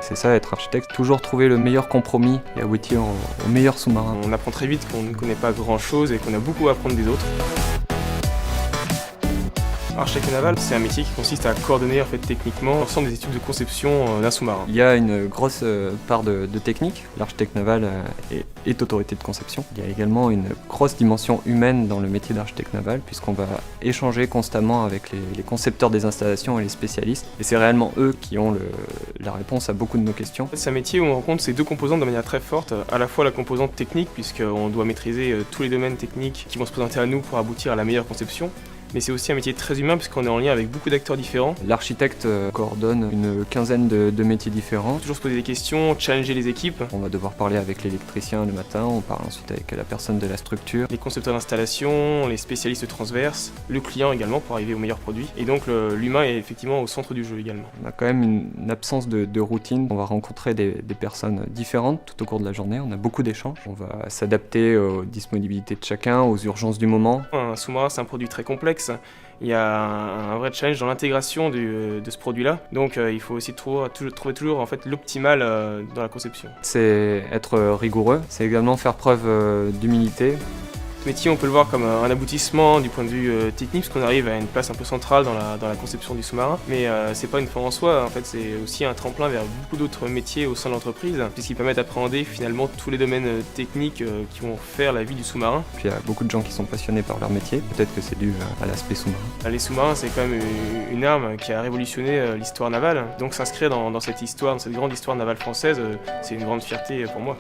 C'est ça, être architecte, toujours trouver le meilleur compromis et aboutir au meilleur sous-marin. On apprend très vite qu'on ne connaît pas grand-chose et qu'on a beaucoup à apprendre des autres. Architecte naval, c'est un métier qui consiste à coordonner techniquement l'ensemble des études de conception d'un sous-marin. Il y a une grosse part de technique. L'architecte naval est autorité de conception. Il y a également une grosse dimension humaine dans le métier d'architecte naval, puisqu'on va échanger constamment avec les concepteurs des installations et les spécialistes. Et c'est réellement eux qui ont la réponse à beaucoup de nos questions. C'est un métier où on rencontre ces deux composantes de manière très forte, à la fois la composante technique, puisqu'on doit maîtriser tous les domaines techniques qui vont se présenter à nous pour aboutir à la meilleure conception. Mais c'est aussi un métier très humain puisqu'on est en lien avec beaucoup d'acteurs différents. L'architecte coordonne une quinzaine de métiers différents. Toujours se poser des questions, challenger les équipes. On va devoir parler avec l'électricien le matin, on parle ensuite avec la personne de la structure. Les concepteurs d'installation, les spécialistes transverses, le client également pour arriver au meilleur produit. Et donc l'humain est effectivement au centre du jeu également. On a quand même une absence de routine. On va rencontrer des personnes différentes tout au cours de la journée. On a beaucoup d'échanges. On va s'adapter aux disponibilités de chacun, aux urgences du moment. Un sous-marin, c'est un produit très complexe. Il y a un vrai challenge dans l'intégration de ce produit-là. Donc il faut aussi trouver toujours l'optimal dans la conception. C'est être rigoureux. C'est également faire preuve d'humilité. Ce métier, on peut le voir comme un aboutissement du point de vue technique, parce qu'on arrive à une place un peu centrale dans la conception du sous-marin. Mais c'est pas une fin en soi, en fait, c'est aussi un tremplin vers beaucoup d'autres métiers au sein de l'entreprise, puisqu'ils permettent d'appréhender finalement tous les domaines techniques qui vont faire la vie du sous-marin. Puis il y a beaucoup de gens qui sont passionnés par leur métier, peut-être que c'est dû à l'aspect sous-marin. Les sous-marins, c'est quand même une arme qui a révolutionné l'histoire navale. Donc s'inscrire dans cette histoire, dans cette grande histoire navale française, c'est une grande fierté pour moi.